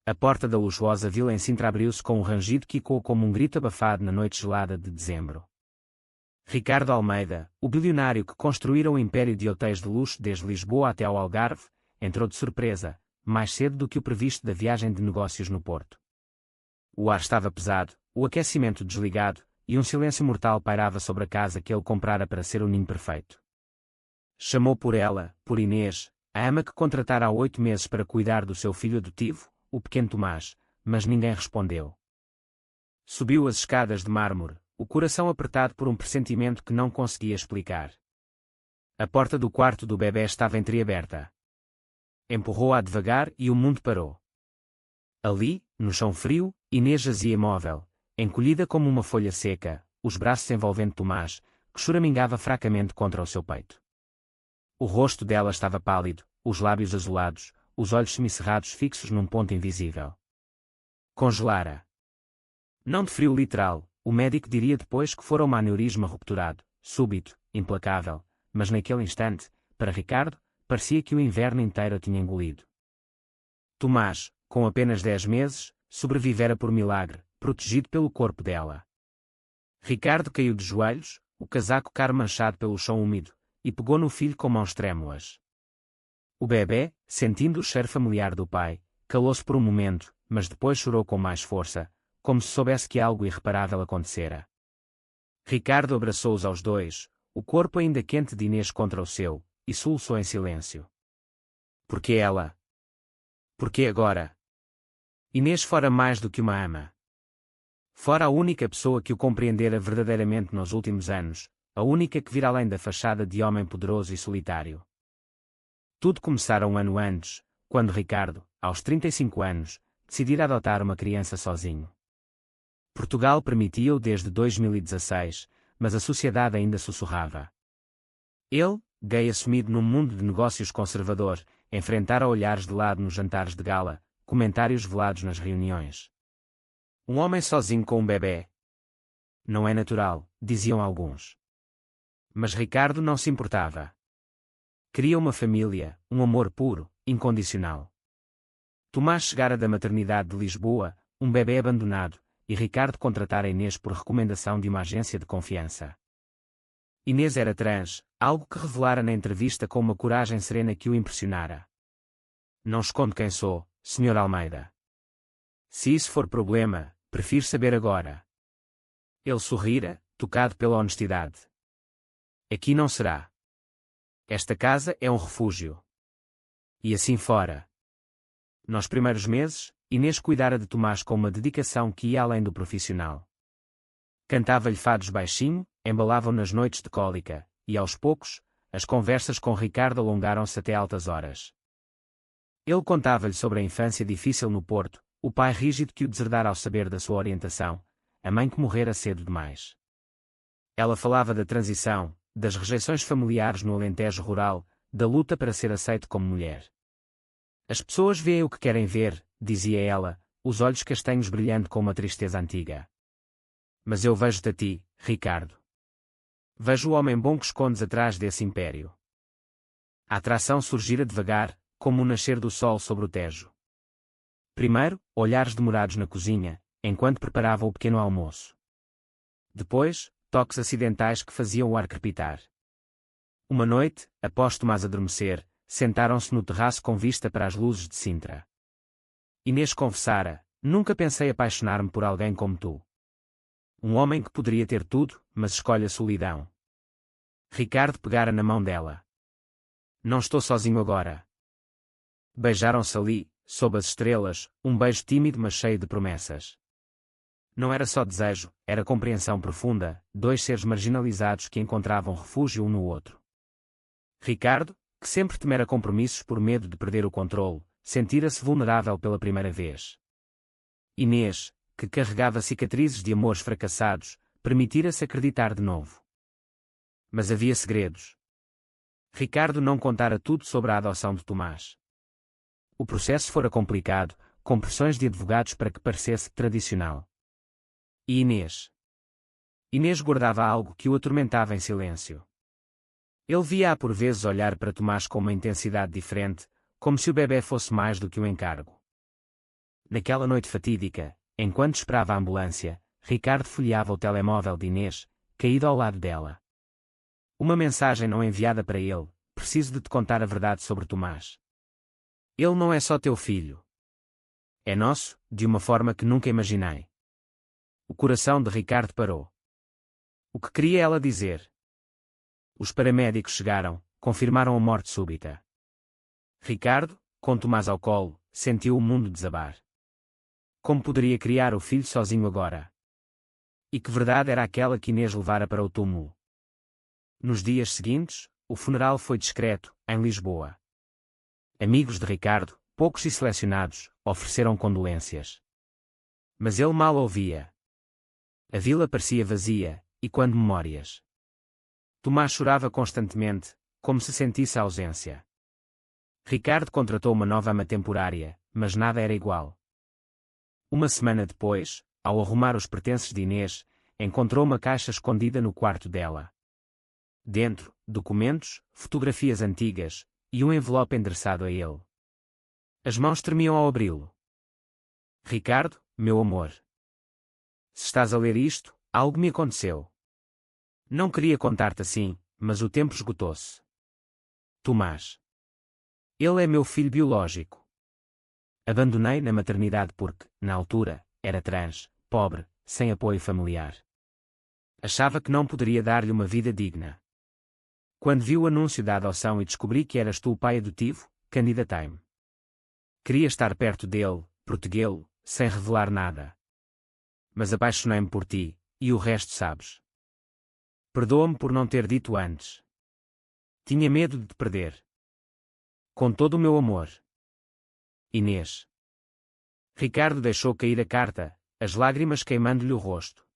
A porta da luxuosa vila em Sintra abriu-se com um rangido que ecoou como um grito abafado na noite gelada de dezembro. Ricardo Almeida, o bilionário que construíra um império de hotéis de luxo desde Lisboa até ao Algarve, entrou de surpresa, mais cedo do que o previsto da viagem de negócios no Porto. O ar estava pesado, o aquecimento desligado, e um silêncio mortal pairava sobre a casa que ele comprara para ser o ninho perfeito. Chamou por ela, por Inês, a ama que contratara há 8 meses para cuidar do seu filho adotivo, o pequeno Tomás, mas ninguém respondeu. Subiu as escadas de mármore, o coração apertado por um pressentimento que não conseguia explicar. A porta do quarto do bebê estava entreaberta. Empurrou-a devagar e o mundo parou. Ali, no chão frio, Inês jazia imóvel, encolhida como uma folha seca, os braços envolvendo Tomás, que choramingava fracamente contra o seu peito. O rosto dela estava pálido, os lábios azulados, os olhos semicerrados fixos num ponto invisível. Congelara. Não de frio literal, o médico diria depois que fora um aneurisma rupturado, súbito, implacável, mas naquele instante, para Ricardo, parecia que o inverno inteiro a tinha engolido. Tomás, com apenas 10 meses, sobrevivera por milagre, protegido pelo corpo dela. Ricardo caiu de joelhos, o casaco caro manchado pelo chão úmido, e pegou no filho com mãos trêmulas. O bebê, sentindo o cheiro familiar do pai, calou-se por um momento, mas depois chorou com mais força, como se soubesse que algo irreparável acontecera. Ricardo abraçou-os aos dois, o corpo ainda quente de Inês contra o seu, e soluçou em silêncio. Por que ela? Por que agora? Inês fora mais do que uma ama. Fora a única pessoa que o compreendera verdadeiramente nos últimos anos, a única que vira além da fachada de homem poderoso e solitário. Tudo começara um ano antes, quando Ricardo, aos 35 anos, decidira adotar uma criança sozinho. Portugal permitia-o desde 2016, mas a sociedade ainda sussurrava. Ele, gay assumido num mundo de negócios conservador, enfrentara olhares de lado nos jantares de gala, comentários velados nas reuniões. Um homem sozinho com um bebê. Não é natural, diziam alguns. Mas Ricardo não se importava. Queria uma família, um amor puro, incondicional. Tomás chegara da maternidade de Lisboa, um bebê abandonado, e Ricardo contratara Inês por recomendação de uma agência de confiança. Inês era trans, algo que revelara na entrevista com uma coragem serena que o impressionara. Não escondo quem sou, Sr. Almeida. Se isso for problema, prefiro saber agora. Ele sorrira, tocado pela honestidade. Aqui não será. Esta casa é um refúgio. E assim fora. Nos primeiros meses, Inês cuidara de Tomás com uma dedicação que ia além do profissional. Cantava-lhe fados baixinho, embalavam nas noites de cólica, e aos poucos, as conversas com Ricardo alongaram-se até altas horas. Ele contava-lhe sobre a infância difícil no Porto, o pai rígido que o deserdara ao saber da sua orientação, a mãe que morrera cedo demais. Ela falava da transição, das rejeições familiares no Alentejo rural, da luta para ser aceito como mulher. As pessoas veem o que querem ver, dizia ela, os olhos castanhos brilhando com uma tristeza antiga. Mas eu vejo-te a ti, Ricardo. Vejo o homem bom que escondes atrás desse império. A atração surgira devagar, como o nascer do sol sobre o Tejo. Primeiro, olhares demorados na cozinha, enquanto preparava o pequeno almoço. Depois, toques acidentais que faziam o ar crepitar. Uma noite, após Tomás adormecer, sentaram-se no terraço com vista para as luzes de Sintra. Inês confessara, nunca pensei apaixonar-me por alguém como tu. Um homem que poderia ter tudo, mas escolhe a solidão. Ricardo pegara na mão dela. Não estou sozinho agora. Beijaram-se ali, sob as estrelas, um beijo tímido mas cheio de promessas. Não era só desejo, era compreensão profunda, dois seres marginalizados que encontravam refúgio um no outro. Ricardo, que sempre temera compromissos por medo de perder o controle, sentira-se vulnerável pela primeira vez. Inês, que carregava cicatrizes de amores fracassados, permitira-se acreditar de novo. Mas havia segredos. Ricardo não contara tudo sobre a adoção de Tomás. O processo fora complicado, com pressões de advogados para que parecesse tradicional. E Inês? Inês guardava algo que o atormentava em silêncio. Ele via-a por vezes olhar para Tomás com uma intensidade diferente, como se o bebê fosse mais do que um encargo. Naquela noite fatídica, enquanto esperava a ambulância, Ricardo folheava o telemóvel de Inês, caído ao lado dela. Uma mensagem não enviada para ele: preciso de te contar a verdade sobre Tomás. Ele não é só teu filho. É nosso, de uma forma que nunca imaginei. O coração de Ricardo parou. O que queria ela dizer? Os paramédicos chegaram, confirmaram a morte súbita. Ricardo, com Tomás ao colo, sentiu o mundo desabar. Como poderia criar o filho sozinho agora? E que verdade era aquela que Inês levara para o túmulo? Nos dias seguintes, o funeral foi discreto, em Lisboa. Amigos de Ricardo, poucos e selecionados, ofereceram condolências. Mas ele mal ouvia. A vila parecia vazia, e quando memórias. Tomás chorava constantemente, como se sentisse a ausência. Ricardo contratou uma nova ama temporária, mas nada era igual. Uma semana depois, ao arrumar os pertences de Inês, encontrou uma caixa escondida no quarto dela. Dentro, documentos, fotografias antigas, e um envelope endereçado a ele. As mãos tremiam ao abri-lo. Ricardo, meu amor. Se estás a ler isto, algo me aconteceu. Não queria contar-te assim, mas o tempo esgotou-se. Tomás. Ele é meu filho biológico. Abandonei na maternidade porque, na altura, era trans, pobre, sem apoio familiar. Achava que não poderia dar-lhe uma vida digna. Quando vi o anúncio da adoção e descobri que eras tu o pai adotivo, candidatei-me. Queria estar perto dele, protegê-lo, sem revelar nada. Mas apaixonei-me por ti, e o resto sabes. Perdoa-me por não ter dito antes. Tinha medo de te perder. Com todo o meu amor. Inês. Ricardo deixou cair a carta, as lágrimas queimando-lhe o rosto.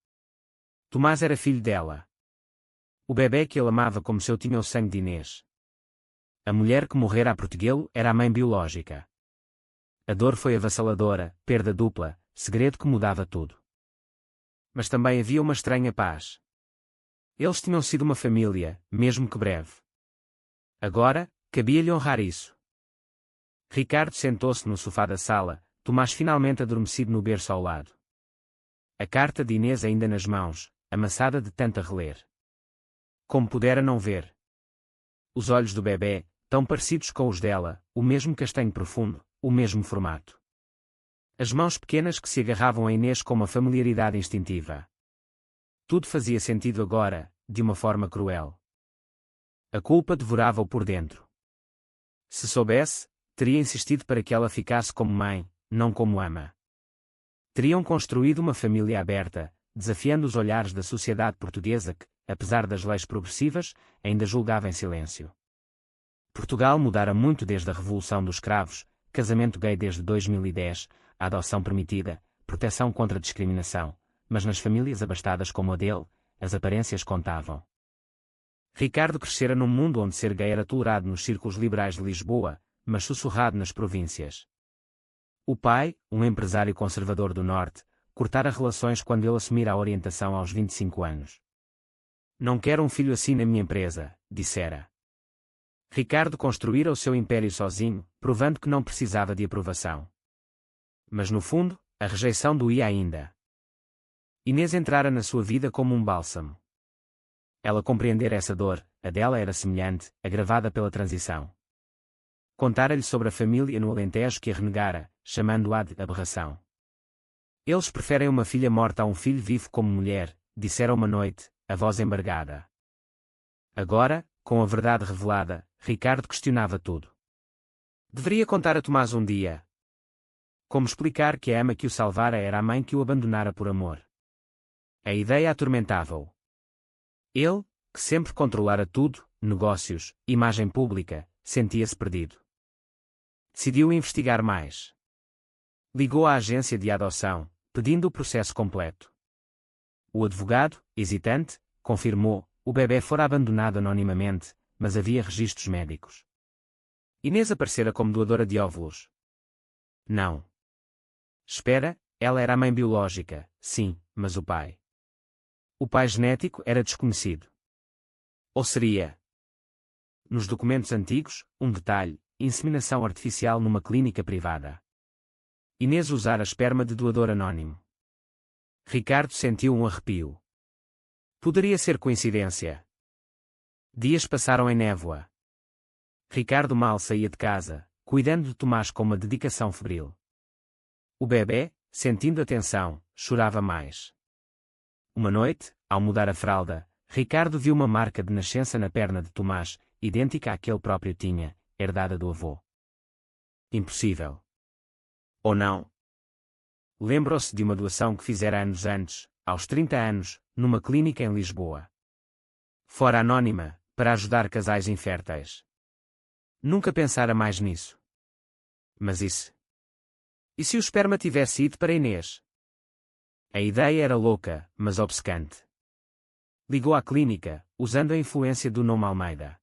Tomás era filho dela. O bebê que ele amava como se eu tinha o sangue de Inês. A mulher que morrera a protegê-lo era a mãe biológica. A dor foi avassaladora, perda dupla, segredo que mudava tudo. Mas também havia uma estranha paz. Eles tinham sido uma família, mesmo que breve. Agora, cabia-lhe honrar isso. Ricardo sentou-se no sofá da sala, Tomás finalmente adormecido no berço ao lado. A carta de Inês ainda nas mãos, amassada de tanto a reler. Como pudera não ver? Os olhos do bebê, tão parecidos com os dela, o mesmo castanho profundo, o mesmo formato. As mãos pequenas que se agarravam a Inês com uma familiaridade instintiva. Tudo fazia sentido agora, de uma forma cruel. A culpa devorava-o por dentro. Se soubesse, teria insistido para que ela ficasse como mãe, não como ama. Teriam construído uma família aberta, desafiando os olhares da sociedade portuguesa que, apesar das leis progressivas, ainda julgava em silêncio. Portugal mudara muito desde a Revolução dos Cravos, casamento gay desde 2010, a adoção permitida, proteção contra discriminação, mas nas famílias abastadas como a dele, as aparências contavam. Ricardo crescera num mundo onde ser gay era tolerado nos círculos liberais de Lisboa, mas sussurrado nas províncias. O pai, um empresário conservador do Norte, cortara relações quando ele assumira a orientação aos 25 anos. Não quero um filho assim na minha empresa, dissera. Ricardo construíra o seu império sozinho, provando que não precisava de aprovação. Mas no fundo, a rejeição doía ainda. Inês entrara na sua vida como um bálsamo. Ela compreendera essa dor, a dela era semelhante, agravada pela transição. Contara-lhe sobre a família no Alentejo que a renegara, chamando-a de aberração. Eles preferem uma filha morta a um filho vivo como mulher, dissera uma noite, a voz embargada. Agora, com a verdade revelada, Ricardo questionava tudo. Deveria contar a Tomás um dia. Como explicar que a ama que o salvara era a mãe que o abandonara por amor? A ideia atormentava-o. Ele, que sempre controlara tudo, negócios, imagem pública, sentia-se perdido. Decidiu investigar mais. Ligou à agência de adoção, pedindo o processo completo. O advogado, hesitante, confirmou: o bebê fora abandonado anonimamente, mas havia registros médicos. Inês aparecera como doadora de óvulos. Não. Espera, ela era a mãe biológica, sim, mas o pai. O pai genético era desconhecido. Ou seria? Nos documentos antigos, um detalhe: inseminação artificial numa clínica privada. Inês usara esperma de doador anónimo. Ricardo sentiu um arrepio. Poderia ser coincidência. Dias passaram em névoa. Ricardo mal saía de casa, cuidando de Tomás com uma dedicação febril. O bebê, sentindo a tensão, chorava mais. Uma noite, ao mudar a fralda, Ricardo viu uma marca de nascença na perna de Tomás, idêntica à que ele próprio tinha, herdada do avô. Impossível. Ou não? Lembrou-se de uma doação que fizera anos antes, aos 30 anos, numa clínica em Lisboa. Fora anónima, para ajudar casais inférteis. Nunca pensara mais nisso. Mas isso? E se o esperma tivesse ido para Inês? A ideia era louca, mas obcecante. Ligou à clínica, usando a influência do nome Almeida.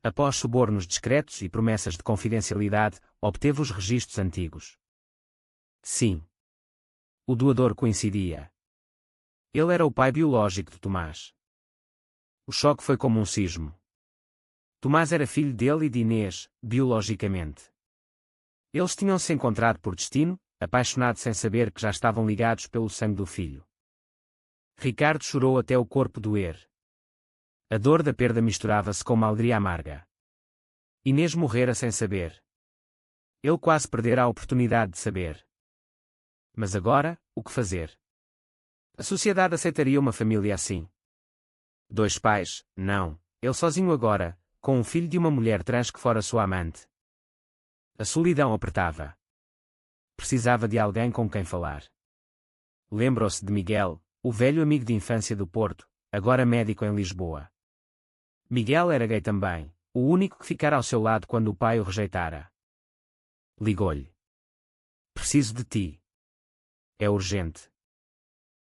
Após subornos discretos e promessas de confidencialidade, obteve os registros antigos. Sim. O doador coincidia. Ele era o pai biológico de Tomás. O choque foi como um sismo. Tomás era filho dele e de Inês, biologicamente. Eles tinham se encontrado por destino, apaixonados sem saber que já estavam ligados pelo sangue do filho. Ricardo chorou até o corpo doer. A dor da perda misturava-se com uma alegria amarga. Inês morrera sem saber. Ele quase perdera a oportunidade de saber. Mas agora, o que fazer? A sociedade aceitaria uma família assim? 2 pais, não, ele sozinho agora, com um filho de uma mulher trans que fora sua amante. A solidão apertava. Precisava de alguém com quem falar. Lembrou-se de Miguel, o velho amigo de infância do Porto, agora médico em Lisboa. Miguel era gay também, o único que ficara ao seu lado quando o pai o rejeitara. Ligou-lhe. Preciso de ti. É urgente.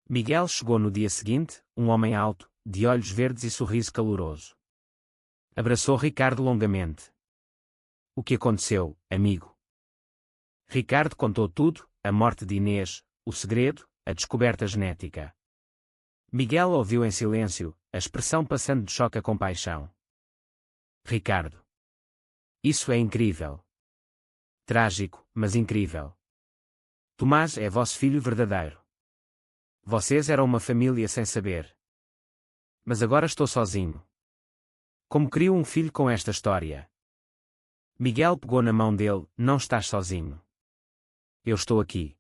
Miguel chegou no dia seguinte, um homem alto, de olhos verdes e sorriso caloroso. Abraçou Ricardo longamente. O que aconteceu, amigo? Ricardo contou tudo, a morte de Inês, o segredo, a descoberta genética. Miguel ouviu em silêncio, a expressão passando de choque a compaixão. Ricardo. Isso é incrível. Trágico, mas incrível. Tomás é vosso filho verdadeiro. Vocês eram uma família sem saber. Mas agora estou sozinho. Como crio um filho com esta história? Miguel pegou na mão dele, não estás sozinho. Eu estou aqui.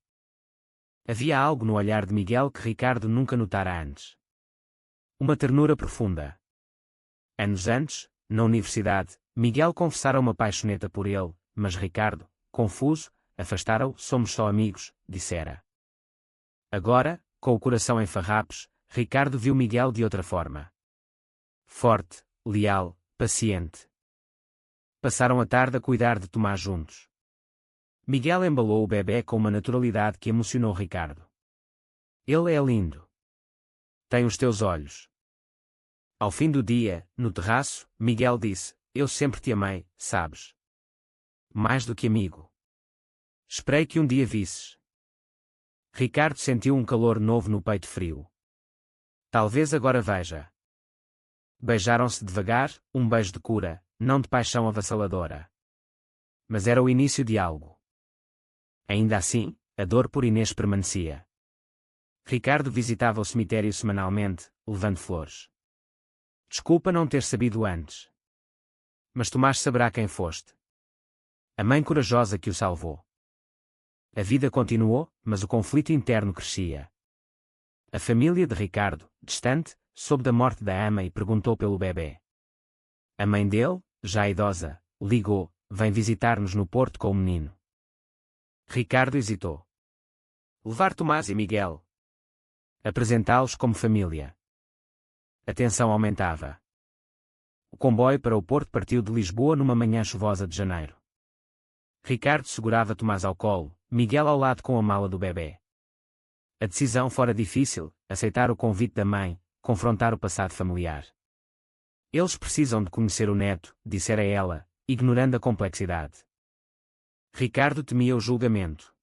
Havia algo no olhar de Miguel que Ricardo nunca notara antes. Uma ternura profunda. Anos antes, na universidade, Miguel confessara uma paixoneta por ele, mas Ricardo, confuso, afastara-o. Somos só amigos, dissera. Agora, com o coração em farrapos, Ricardo viu Miguel de outra forma. Forte, leal, paciente. Passaram a tarde a cuidar de Tomás juntos. Miguel embalou o bebê com uma naturalidade que emocionou Ricardo. Ele é lindo. Tem os teus olhos. Ao fim do dia, no terraço, Miguel disse, eu sempre te amei, sabes? Mais do que amigo. Esperei que um dia visses. Ricardo sentiu um calor novo no peito frio. Talvez agora veja. Beijaram-se devagar, um beijo de cura, não de paixão avassaladora. Mas era o início de algo. Ainda assim, a dor por Inês permanecia. Ricardo visitava o cemitério semanalmente, levando flores. Desculpa não ter sabido antes. Mas Tomás saberá quem foste. A mãe corajosa que o salvou. A vida continuou, mas o conflito interno crescia. A família de Ricardo, distante, soube da morte da ama e perguntou pelo bebê. A mãe dele, já idosa, ligou, vem visitar-nos no Porto com o menino. Ricardo hesitou. Levar Tomás e Miguel. Apresentá-los como família. A tensão aumentava. O comboio para o Porto partiu de Lisboa numa manhã chuvosa de janeiro. Ricardo segurava Tomás ao colo, Miguel ao lado com a mala do bebê. A decisão fora difícil, aceitar o convite da mãe, confrontar o passado familiar. Eles precisam de conhecer o neto, dissera ela, ignorando a complexidade. Ricardo temia o julgamento.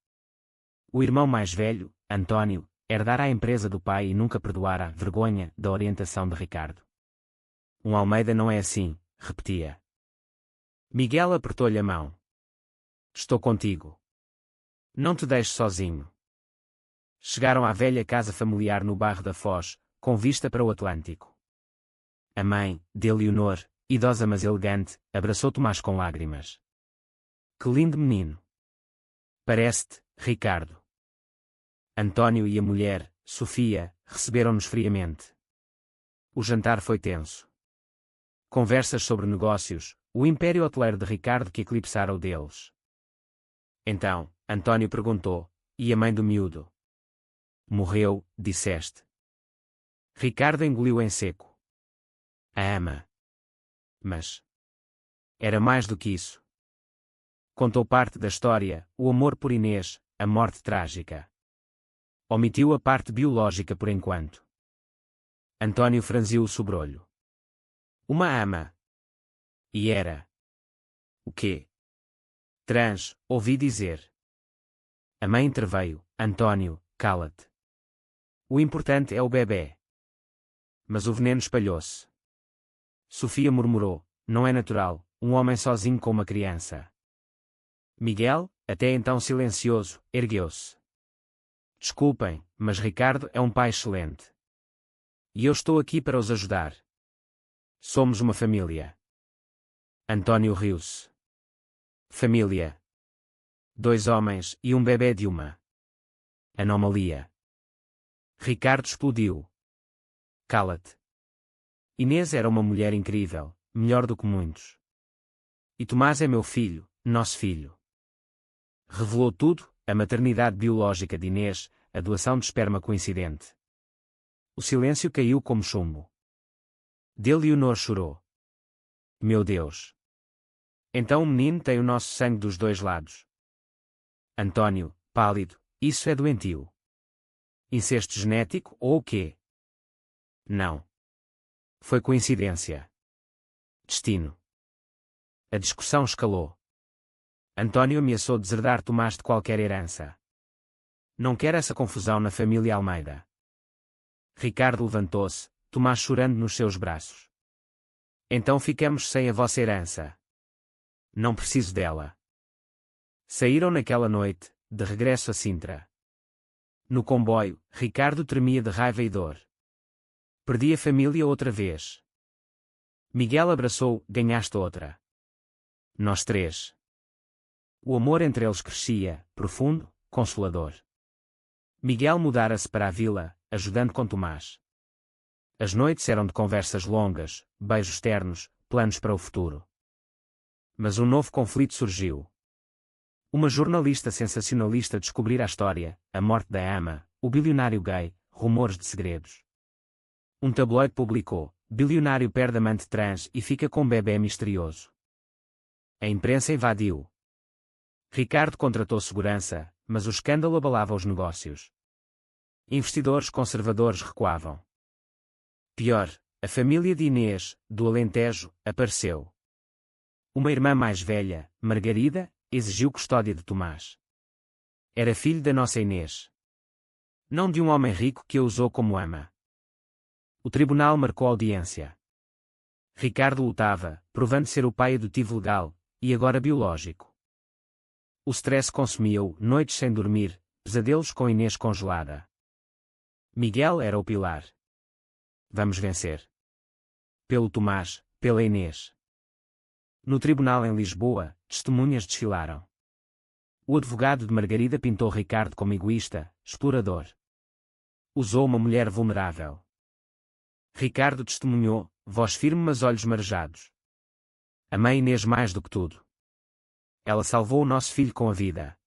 O irmão mais velho, António, herdara a empresa do pai e nunca perdoara a vergonha da orientação de Ricardo. Um Almeida não é assim, repetia. Miguel apertou-lhe a mão. Estou contigo. Não te deixes sozinho. Chegaram à velha casa familiar no bairro da Foz, com vista para o Atlântico. A mãe, de Leonor, idosa mas elegante, abraçou Tomás com lágrimas. Que lindo menino! Parece-te, Ricardo. António e a mulher, Sofia, receberam-nos friamente. O jantar foi tenso. Conversas sobre negócios, o império hoteleiro de Ricardo que eclipsara o deles. Então, António perguntou, e a mãe do miúdo? Morreu, disseste. Ricardo engoliu em seco. A ama. Mas era mais do que isso. Contou parte da história, o amor por Inês, a morte trágica. Omitiu a parte biológica por enquanto. António franziu o sobrolho. Uma ama. E era. O quê? Trans, ouvi dizer. A mãe interveio. António, cala-te. O importante é o bebé. Mas o veneno espalhou-se. Sofia murmurou, não é natural, um homem sozinho com uma criança. Miguel, até então silencioso, ergueu-se. Desculpem, mas Ricardo é um pai excelente. E eu estou aqui para os ajudar. Somos uma família. António riu-se. Família. 2 homens e um bebê de uma anomalia. Ricardo explodiu. Cala-te. Inês era uma mulher incrível, melhor do que muitos. E Tomás é meu filho, nosso filho. Revelou tudo, a maternidade biológica de Inês, a doação de esperma coincidente. O silêncio caiu como chumbo. Leonor chorou. Meu Deus! Então o menino tem o nosso sangue dos 2 lados. António, pálido, isso é doentio. Incesto genético ou o quê? Não. Foi coincidência. Destino. A discussão escalou. António ameaçou deserdar Tomás de qualquer herança. Não quer essa confusão na família Almeida. Ricardo levantou-se, Tomás chorando nos seus braços. Então ficamos sem a vossa herança. Não preciso dela. Saíram naquela noite, de regresso a Sintra. No comboio, Ricardo tremia de raiva e dor. Perdi a família outra vez. Miguel abraçou, ganhaste outra. Nós 3. O amor entre eles crescia, profundo, consolador. Miguel mudara-se para a vila, ajudando com Tomás. As noites eram de conversas longas, beijos ternos, planos para o futuro. Mas um novo conflito surgiu. Uma jornalista sensacionalista descobrira a história, a morte da ama, o bilionário gay, rumores de segredos. Um tabloide publicou, bilionário perde amante trans e fica com bebê misterioso. A imprensa invadiu. Ricardo contratou segurança, mas o escândalo abalava os negócios. Investidores conservadores recuavam. Pior, a família de Inês, do Alentejo, apareceu. Uma irmã mais velha, Margarida, exigiu custódia de Tomás. Era filho da nossa Inês. Não de um homem rico que a usou como ama. O tribunal marcou audiência. Ricardo lutava, provando ser o pai adotivo legal, e agora biológico. O stress consumia-o, noites sem dormir, pesadelos com Inês congelada. Miguel era o pilar. Vamos vencer. Pelo Tomás, pela Inês. No tribunal em Lisboa, testemunhas desfilaram. O advogado de Margarida pintou Ricardo como egoísta, explorador. Usou uma mulher vulnerável. Ricardo testemunhou, voz firme mas olhos marejados. Amei Inês mais do que tudo. Ela salvou o nosso filho com a vida.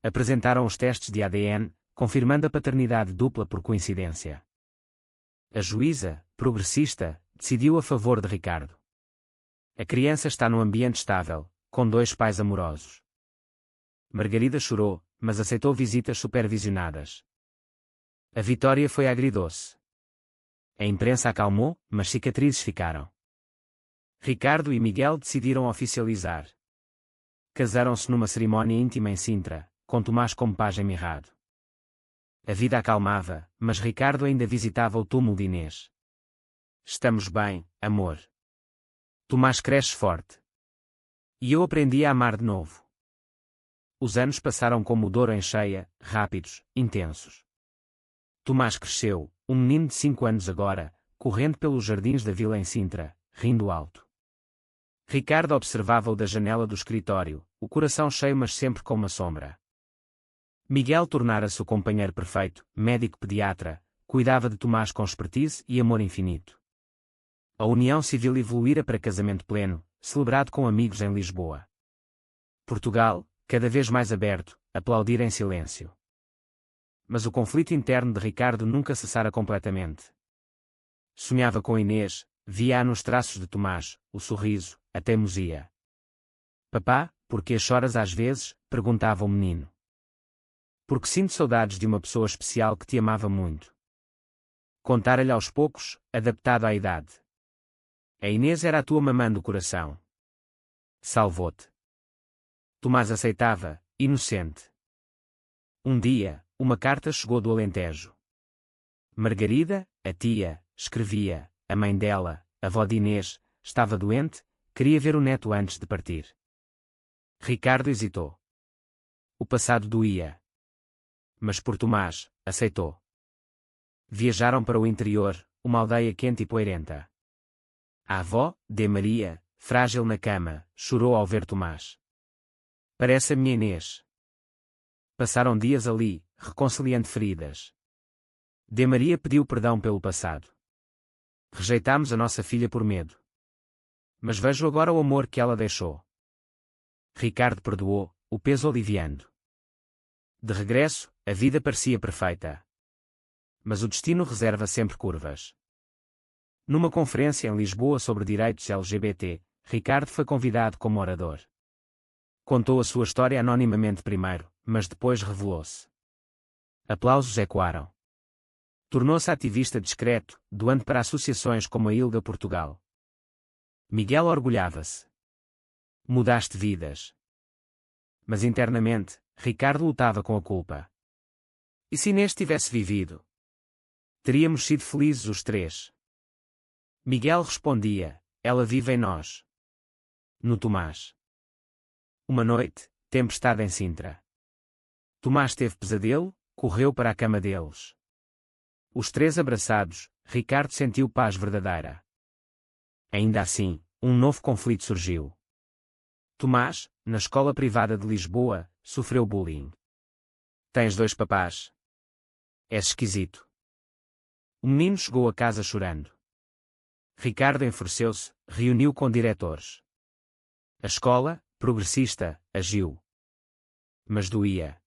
Apresentaram os testes de ADN, confirmando a paternidade dupla por coincidência. A juíza, progressista, decidiu a favor de Ricardo. A criança está num ambiente estável, com 2 pais amorosos. Margarida chorou, mas aceitou visitas supervisionadas. A vitória foi agridoce. A imprensa acalmou, mas cicatrizes ficaram. Ricardo e Miguel decidiram oficializar. Casaram-se numa cerimónia íntima em Sintra, com Tomás como pajem mirrado. A vida acalmava, mas Ricardo ainda visitava o túmulo de Inês. Estamos bem, amor. Tomás cresce forte. E eu aprendi a amar de novo. Os anos passaram como o Douro em cheia, rápidos, intensos. Tomás cresceu, um menino de 5 anos agora, correndo pelos jardins da vila em Sintra, rindo alto. Ricardo observava-o da janela do escritório, o coração cheio mas sempre com uma sombra. Miguel tornara-se o companheiro perfeito, médico-pediatra, cuidava de Tomás com expertise e amor infinito. A união civil evoluíra para casamento pleno, celebrado com amigos em Lisboa. Portugal, cada vez mais aberto, aplaudira em silêncio. Mas o conflito interno de Ricardo nunca cessara completamente. Sonhava com Inês, via-a nos traços de Tomás, o sorriso, a teimosia. Papá, por que choras às vezes? Perguntava o menino. Porque sinto saudades de uma pessoa especial que te amava muito. Contara-lhe aos poucos, adaptado à idade. A Inês era a tua mamã do coração. Salvou-te. Tomás aceitava, inocente. Um dia, uma carta chegou do Alentejo. Margarida, a tia, escrevia, a mãe dela, a avó de Inês, estava doente, queria ver o neto antes de partir. Ricardo hesitou. O passado doía. Mas por Tomás, aceitou. Viajaram para o interior, uma aldeia quente e poeirenta. A avó, de Maria, frágil na cama, chorou ao ver Tomás. Parece a minha Inês. Passaram dias ali, reconciliando feridas. De Maria pediu perdão pelo passado. Rejeitámos a nossa filha por medo. Mas vejo agora o amor que ela deixou. Ricardo perdoou, o peso aliviando. De regresso, a vida parecia perfeita. Mas o destino reserva sempre curvas. Numa conferência em Lisboa sobre direitos LGBT, Ricardo foi convidado como orador. Contou a sua história anonimamente primeiro, mas depois revelou-se. Aplausos ecoaram. Tornou-se ativista discreto, doando para associações como a ILGA Portugal. Miguel orgulhava-se. Mudaste vidas. Mas internamente, Ricardo lutava com a culpa. E se Inês tivesse vivido? Teríamos sido felizes os três. Miguel respondia, ela vive em nós. No Tomás. Uma noite, tempestade em Sintra. Tomás teve pesadelo, correu para a cama deles. Os três abraçados, Ricardo sentiu paz verdadeira. Ainda assim, um novo conflito surgiu. Tomás, na escola privada de Lisboa, sofreu bullying. Tens 2 papás. És esquisito. O menino chegou a casa chorando. Ricardo enfureceu-se, reuniu com diretores. A escola, progressista, agiu. Mas doía.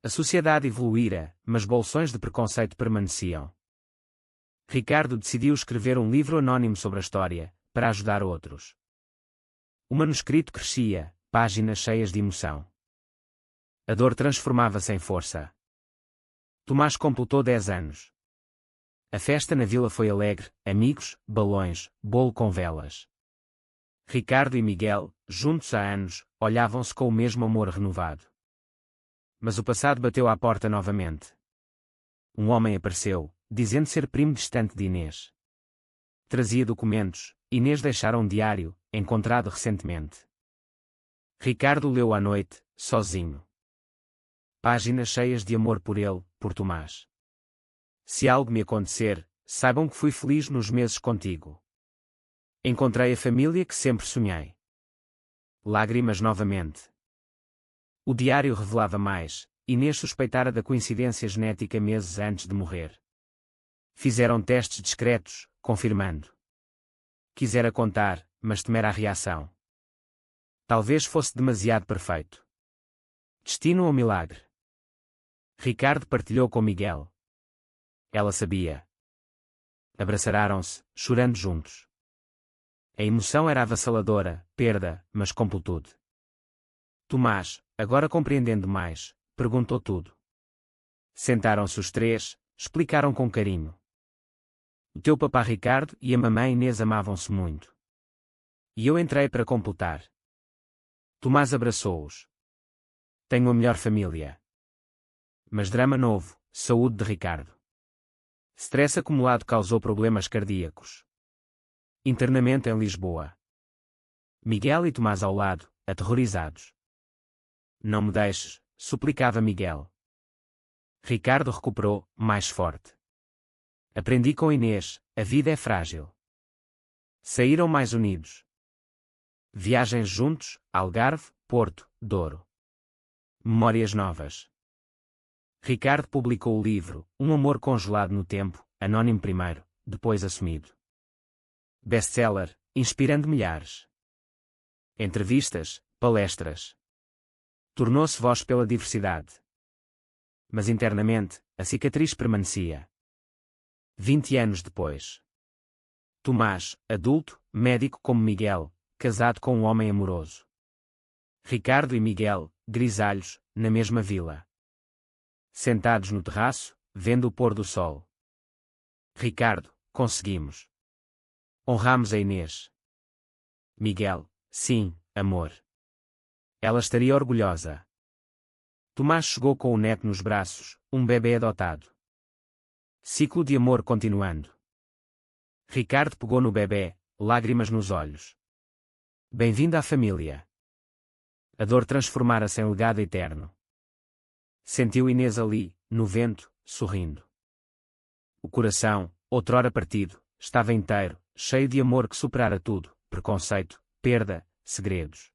A sociedade evoluíra, mas bolsões de preconceito permaneciam. Ricardo decidiu escrever um livro anónimo sobre a história, para ajudar outros. O manuscrito crescia, páginas cheias de emoção. A dor transformava-se em força. Tomás completou 10 anos. A festa na vila foi alegre, amigos, balões, bolo com velas. Ricardo e Miguel, juntos há anos, olhavam-se com o mesmo amor renovado. Mas o passado bateu à porta novamente. Um homem apareceu, dizendo ser primo distante de Inês. Trazia documentos, Inês deixara um diário, encontrado recentemente. Ricardo leu à noite, sozinho. Páginas cheias de amor por ele, por Tomás. Se algo me acontecer, saibam que fui feliz nos meses contigo. Encontrei a família que sempre sonhei. Lágrimas novamente. O diário revelava mais, Inês suspeitara da coincidência genética meses antes de morrer. Fizeram testes discretos, confirmando. Quisera contar, mas temera a reação. Talvez fosse demasiado perfeito. Destino ou milagre? Ricardo partilhou com Miguel. Ela sabia. Abraçaram-se, chorando juntos. A emoção era avassaladora, perda, mas completude. Tomás, agora compreendendo mais, perguntou tudo. Sentaram-se os três, explicaram com carinho. O teu papá Ricardo e a mamãe Inês amavam-se muito. E eu entrei para completar. Tomás abraçou-os. Tenho a melhor família. Mas drama novo, saúde de Ricardo. Stress acumulado causou problemas cardíacos. Internamento em Lisboa. Miguel e Tomás ao lado, aterrorizados. não me deixes, suplicava Miguel. Ricardo recuperou, mais forte. Aprendi com Inês, a vida é frágil. Saíram mais unidos. Viagens juntos, Algarve, Porto, Douro. Memórias novas. Ricardo publicou o livro, Um Amor Congelado no Tempo, anónimo primeiro, depois assumido. Best-seller, inspirando milhares. Entrevistas, palestras. Tornou-se voz pela diversidade. Mas internamente, a cicatriz permanecia. 20 anos depois. Tomás, adulto, médico como Miguel, casado com um homem amoroso. Ricardo e Miguel, grisalhos, na mesma vila. Sentados no terraço, vendo o pôr do sol. Ricardo, conseguimos. Honramos a Inês. Miguel, sim, amor. Ela estaria orgulhosa. Tomás chegou com o neto nos braços, um bebê adotado. Ciclo de amor continuando. Ricardo pegou no bebê, lágrimas nos olhos. Bem-vindo à família. A dor transformara-se em legado eterno. Sentiu Inês ali, no vento, sorrindo. O coração, outrora partido, estava inteiro, cheio de amor que superara tudo, preconceito, perda, segredos.